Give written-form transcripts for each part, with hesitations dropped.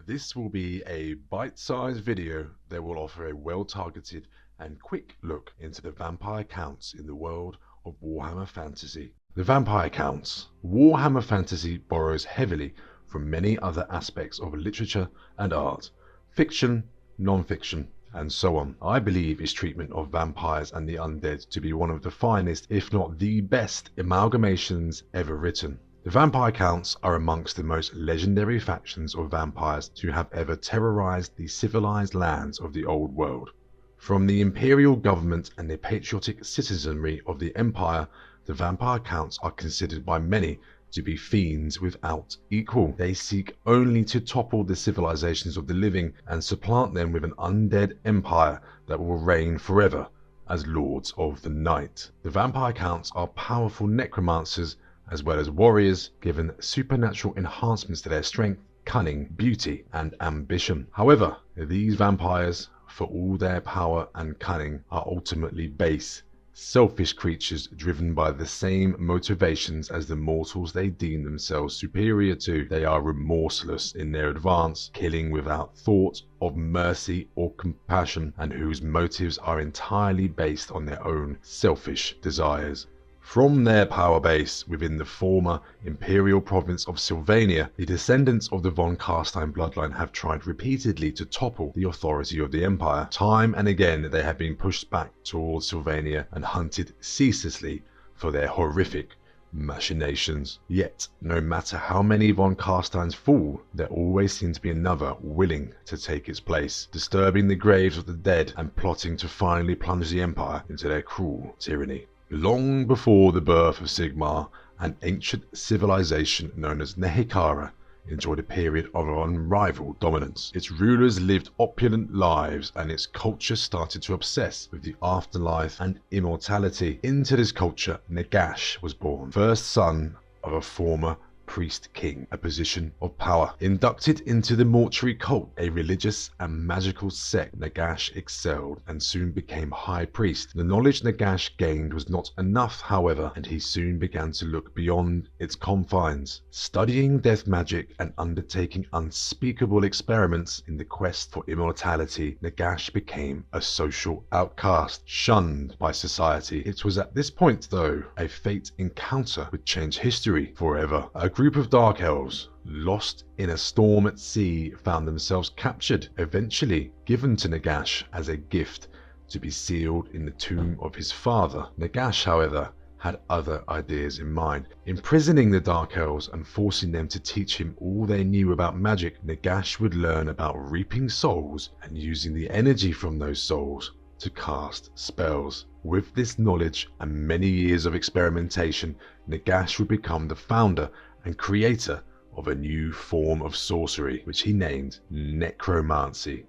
This will be a bite-sized video that will offer a well-targeted and quick look into the vampire counts in the world of Warhammer Fantasy. The vampire counts. Warhammer Fantasy borrows heavily from many other aspects of literature and art, fiction, non-fiction, and so on. I believe its treatment of vampires and the undead to be one of the finest, if not the best, amalgamations ever written. The vampire counts are amongst the most legendary factions of vampires to have ever terrorized the civilized lands of the old world. From the imperial government and the patriotic citizenry of the empire, the vampire counts are considered by many to be fiends without equal. They seek only to topple the civilizations of the living and supplant them with an undead empire that will reign forever as lords of the night. The vampire counts are powerful necromancers as well as warriors, given supernatural enhancements to their strength, cunning, beauty, and ambition. However, these vampires, for all their power and cunning, are ultimately base, selfish creatures driven by the same motivations as the mortals they deem themselves superior to. They are remorseless in their advance, killing without thought of mercy or compassion, and whose motives are entirely based on their own selfish desires. From their power base within the former imperial province of Sylvania, the descendants of the von Carstein bloodline have tried repeatedly to topple the authority of the empire. Time and again they have been pushed back towards Sylvania and hunted ceaselessly for their horrific machinations. Yet, no matter how many von Carsteins fall, there always seems to be another willing to take its place, disturbing the graves of the dead and plotting to finally plunge the empire into their cruel tyranny. Long before the birth of Sigmar, an ancient civilization known as Nehekara enjoyed a period of unrivaled dominance. Its rulers lived opulent lives and its culture started to obsess with the afterlife and immortality. Into this culture, Nagash was born, first son of a former priest king, a position of power. Inducted into the mortuary cult, a religious and magical sect, Nagash excelled and soon became high priest. The knowledge Nagash gained was not enough, however, and he soon began to look beyond its confines, studying death magic and undertaking unspeakable experiments in the quest for immortality. Nagash became a social outcast, shunned by society. It was at this point, though, a fate encounter would change history forever. A group of dark elves, lost in a storm at sea, found themselves captured, eventually given to Nagash as a gift to be sealed in the tomb of his father. Nagash, however, had other ideas in mind. Imprisoning the dark elves and forcing them to teach him all they knew about magic, Nagash would learn about reaping souls and using the energy from those souls to cast spells. With this knowledge and many years of experimentation, Nagash would become the founder and creator of a new form of sorcery, which he named necromancy.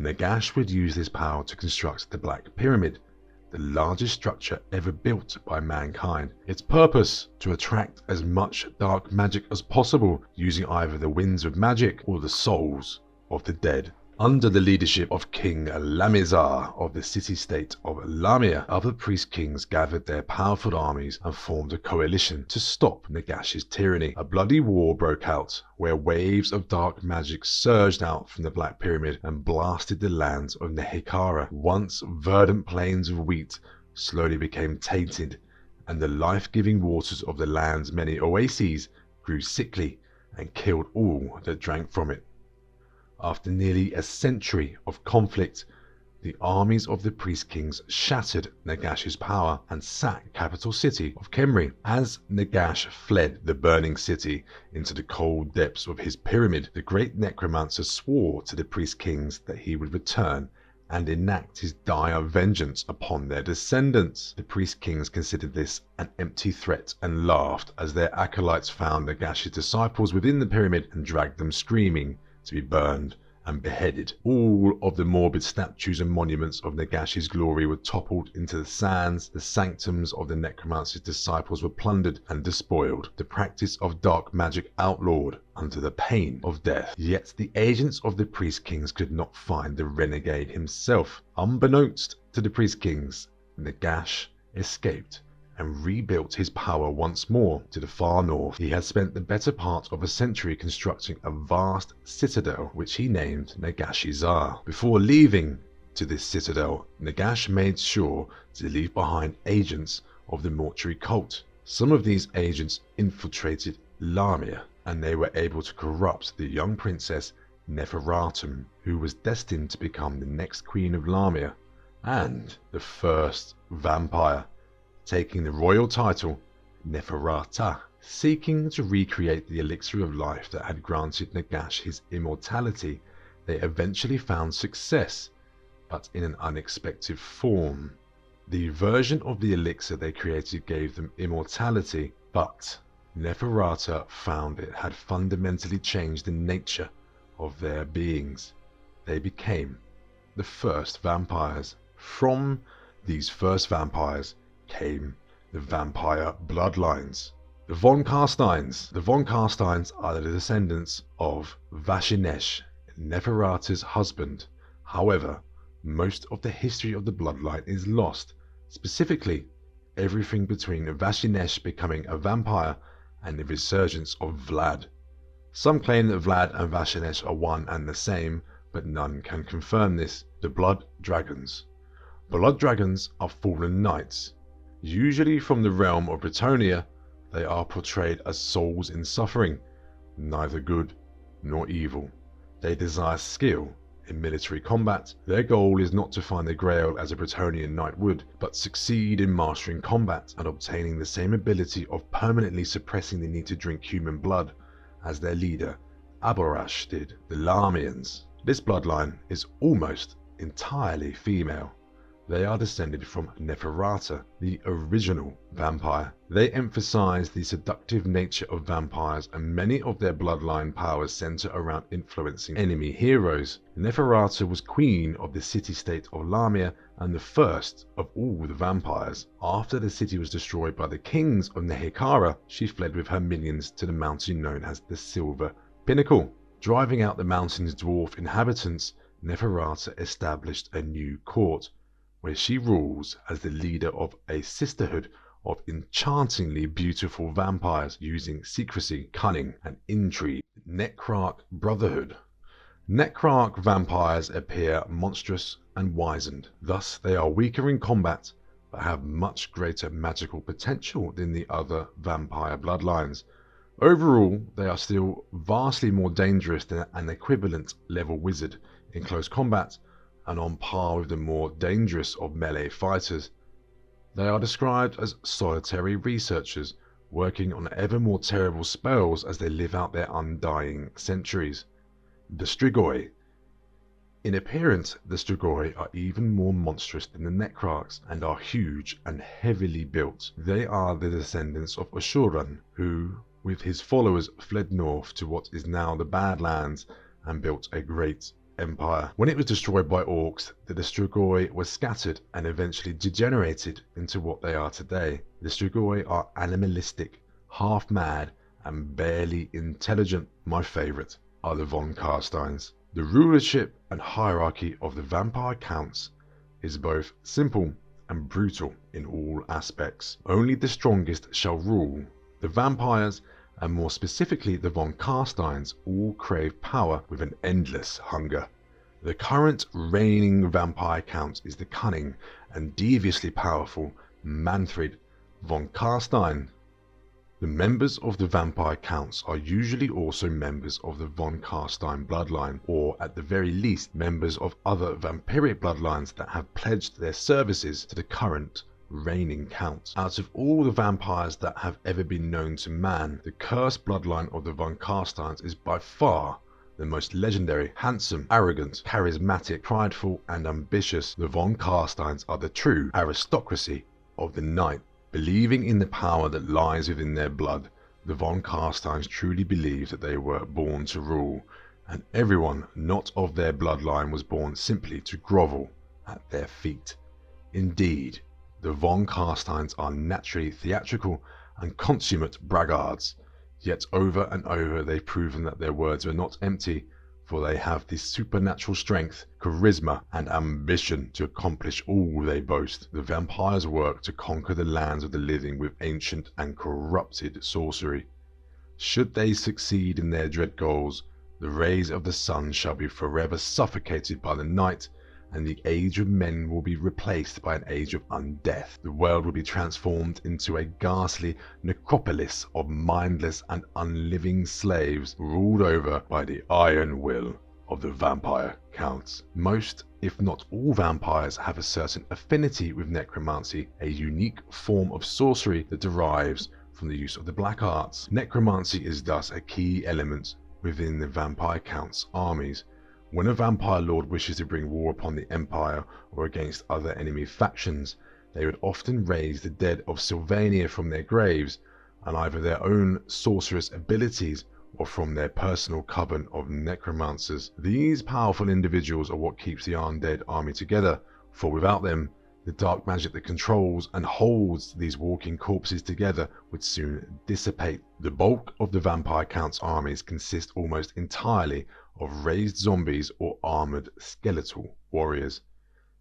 Nagash would use this power to construct the Black Pyramid, the largest structure ever built by mankind. Its purpose, to attract as much dark magic as possible, using either the winds of magic or the souls of the dead. Under the leadership of King Lamizar of the city-state of Lamia, other priest kings gathered their powerful armies and formed a coalition to stop Nagash's tyranny. A bloody war broke out, where waves of dark magic surged out from the Black Pyramid and blasted the lands of Nehekara. Once verdant plains of wheat slowly became tainted, and the life-giving waters of the land's many oases grew sickly and killed all that drank from it. After nearly a century of conflict, the armies of the priest kings shattered Nagash's power and sacked the capital city of Khemri. As Nagash fled the burning city into the cold depths of his pyramid, the great necromancer swore to the priest kings that he would return and enact his dire vengeance upon their descendants. The priest kings considered this an empty threat and laughed as their acolytes found Nagash's disciples within the pyramid and dragged them screaming to be burned and beheaded. All of the morbid statues and monuments of Nagash's glory were toppled into the sands. The sanctums of the necromancer's disciples were plundered and despoiled. The practice of dark magic outlawed under the pain of death. Yet the agents of the priest kings could not find the renegade himself. Unbeknownst to the priest kings, Nagash escaped and rebuilt his power once more. To the far north, he had spent the better part of a century constructing a vast citadel, which he named Nagash. Before leaving to this citadel, Nagash made sure to leave behind agents of the mortuary cult. Some of these agents infiltrated Lamia, and they were able to corrupt the young princess Neferratum, who was destined to become the next queen of Lamia and the first vampire, taking the royal title Neferata. Seeking to recreate the elixir of life that had granted Nagash his immortality, they eventually found success, but in an unexpected form. The version of the elixir they created gave them immortality, but Neferata found it had fundamentally changed the nature of their beings. They became the first vampires. From these first vampires came the vampire bloodlines. The von Carsteins. The von Carsteins are the descendants of Vashinesh, Neferata's husband. However, most of the history of the bloodline is lost, specifically everything between Vashinesh becoming a vampire and the resurgence of Vlad. Some claim that Vlad and Vashinesh are one and the same, but none can confirm this. The blood dragons. Blood dragons are fallen knights. Usually from the realm of Bretonnia, they are portrayed as souls in suffering, neither good nor evil. They desire skill in military combat. Their goal is not to find the Grail as a Bretonnian knight would, but succeed in mastering combat and obtaining the same ability of permanently suppressing the need to drink human blood as their leader Aborash did. The Lamians. This bloodline is almost entirely female. They are descended from Neferata, the original vampire. They emphasize the seductive nature of vampires, and many of their bloodline powers center around influencing enemy heroes. Neferata was queen of the city-state of Lamia and the first of all the vampires. After the city was destroyed by the kings of Nehekara, she fled with her minions to the mountain known as the Silver Pinnacle. Driving out the mountain's dwarf inhabitants, Neferata established a new court, where she rules as the leader of a sisterhood of enchantingly beautiful vampires using secrecy, cunning, and intrigue. Necrarch Brotherhood. Necrarch vampires appear monstrous and wizened. Thus, they are weaker in combat, but have much greater magical potential than the other vampire bloodlines. Overall, they are still vastly more dangerous than an equivalent level wizard in close combat, and on par with the more dangerous of melee fighters. They are described as solitary researchers, working on ever more terrible spells as they live out their undying centuries. The Strigoi. In appearance, the Strigoi are even more monstrous than the Necrarchs, and are huge and heavily built. They are the descendants of Ashuran, who, with his followers, fled north to what is now the Badlands and built a great empire. When it was destroyed by orcs, the Strigoi were scattered and eventually degenerated into what they are today. The Strigoi are animalistic, half-mad, and barely intelligent. My favourite are the von Carsteins. The rulership and hierarchy of the vampire counts is both simple and brutal in all aspects. Only the strongest shall rule. The vampires, and more specifically the von Carsteins, all crave power with an endless hunger. The current reigning vampire count is the cunning and deviously powerful Manfred von Carstein. The members of the vampire counts are usually also members of the von Carstein bloodline, or at the very least members of other vampiric bloodlines that have pledged their services to the current reigning count. Out of all the vampires that have ever been known to man, the cursed bloodline of the von Carsteins is by far the most legendary, handsome, arrogant, charismatic, prideful, and ambitious. The von Carsteins are the true aristocracy of the night. Believing in the power that lies within their blood, the von Carsteins truly believe that they were born to rule, and everyone not of their bloodline was born simply to grovel at their feet. Indeed, the von Carsteins are naturally theatrical and consummate braggarts, yet over and over they've proven that their words were not empty, for they have the supernatural strength, charisma, and ambition to accomplish all they boast. The vampires work to conquer the lands of the living with ancient and corrupted sorcery. Should they succeed in their dread goals, the rays of the sun shall be forever suffocated by the night, and the age of men will be replaced by an age of undeath. The world will be transformed into a ghastly necropolis of mindless and unliving slaves ruled over by the iron will of the vampire counts. Most, if not all, vampires have a certain affinity with necromancy, a unique form of sorcery that derives from the use of the black arts. Necromancy is thus a key element within the vampire counts' armies. When a vampire lord wishes to bring war upon the Empire or against other enemy factions, they would often raise the dead of Sylvania from their graves, and either their own sorcerous abilities or from their personal coven of necromancers. These powerful individuals are what keeps the undead army together, for without them, the dark magic that controls and holds these walking corpses together would soon dissipate. The bulk of the vampire count's armies consist almost entirely of raised zombies or armored skeletal warriors.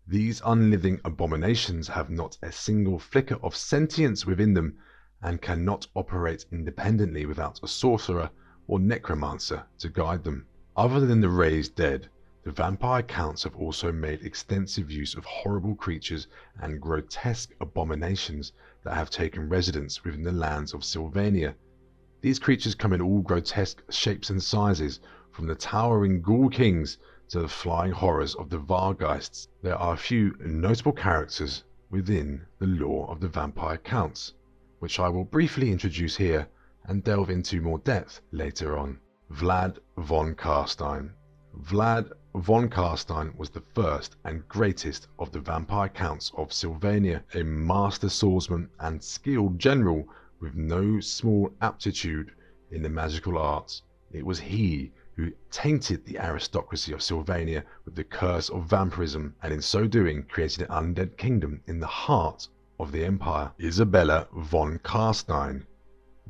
These unliving abominations have not a single flicker of sentience within them and cannot operate independently without a sorcerer or necromancer to guide them. Other than the raised dead, the vampire counts have also made extensive use of horrible creatures and grotesque abominations that have taken residence within the lands of Sylvania. These creatures come in all grotesque shapes and sizes, from the towering ghoul kings to the flying horrors of the Vargeists. There are a few notable characters within the lore of the vampire counts, which I will briefly introduce here and delve into more depth later on. Vlad von Carstein. Vlad von Carstein was the first and greatest of the vampire counts of Sylvania, a master swordsman and skilled general with no small aptitude in the magical arts. It was he who tainted the aristocracy of Sylvania with the curse of vampirism, and in so doing created an undead kingdom in the heart of the empire. Isabella von Carstein,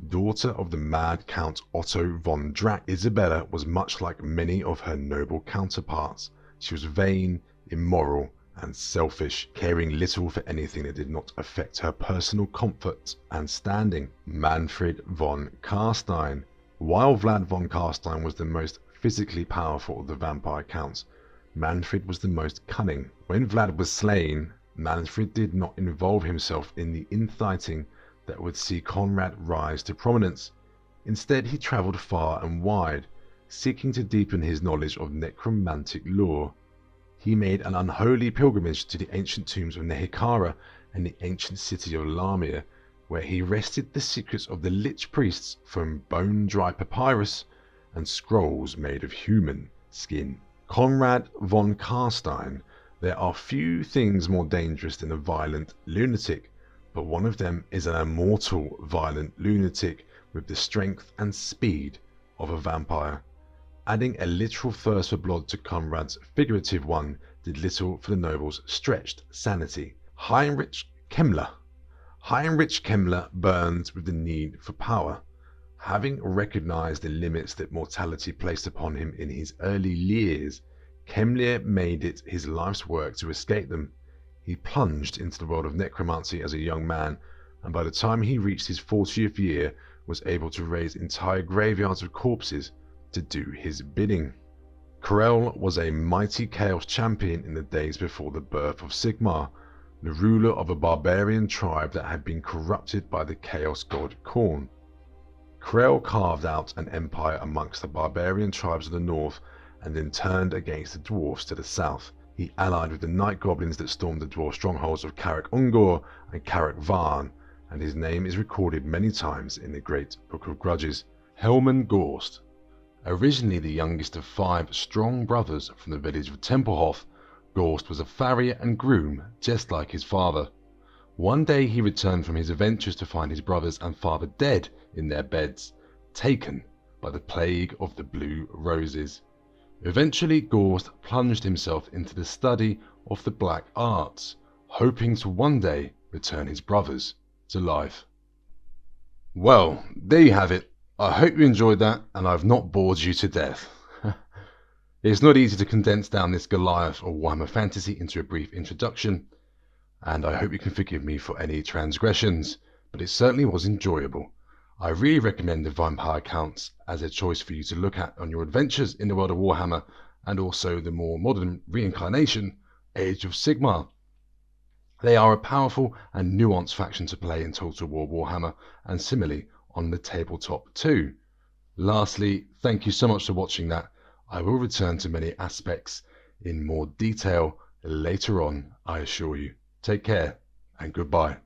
daughter of the mad Count Otto von Drac. Isabella was much like many of her noble counterparts. She was vain, immoral, and selfish, caring little for anything that did not affect her personal comfort and standing. Manfred von Carstein. While Vlad von Carstein was the most physically powerful of the vampire counts, Manfred was the most cunning. When Vlad was slain, Manfred did not involve himself in the infighting that would see Conrad rise to prominence. Instead, he travelled far and wide, seeking to deepen his knowledge of necromantic lore. He made an unholy pilgrimage to the ancient tombs of Nehikara and the ancient city of Lamia, where he wrested the secrets of the Lich priests from bone-dry papyrus and scrolls made of human skin. Conrad von Carstein. There are few things more dangerous than a violent lunatic, but one of them is an immortal violent lunatic with the strength and speed of a vampire. Adding a literal thirst for blood to Conrad's figurative one did little for the noble's stretched sanity. Heinrich Kemmler. Heinrich Kemmler burned with the need for power. Having recognized the limits that mortality placed upon him in his early years, Kemmler made it his life's work to escape them. He plunged into the world of necromancy as a young man, and by the time he reached his 40th year, was able to raise entire graveyards of corpses to do his bidding. Krell was a mighty chaos champion in the days before the birth of Sigmar, the ruler of a barbarian tribe that had been corrupted by the chaos god Khorne. Krell carved out an empire amongst the barbarian tribes of the north and then turned against the dwarfs to the south. He allied with the night goblins that stormed the dwarf strongholds of Carrick Ungor and Carrick Varn, and his name is recorded many times in the Great Book of Grudges. Helman Gorst. Originally the youngest of 5 strong brothers from the village of Templehof, Gorst was a farrier and groom just like his father. One day he returned from his adventures to find his brothers and father dead in their beds, taken by the plague of the blue roses. Eventually Gorst plunged himself into the study of the black arts, hoping to one day return his brothers to life. Well, there you have it. I hope you enjoyed that and I've not bored you to death. It's not easy to condense down this Goliath of Warhammer Fantasy into a brief introduction, and I hope you can forgive me for any transgressions, but it certainly was enjoyable. I really recommend the Vampire Counts as a choice for you to look at on your adventures in the world of Warhammer, and also the more modern reincarnation, Age of Sigmar. They are a powerful and nuanced faction to play in Total War Warhammer, and similarly on the tabletop too. Lastly, thank you so much for watching that. I will return to many aspects in more detail later on, I assure you. Take care and goodbye.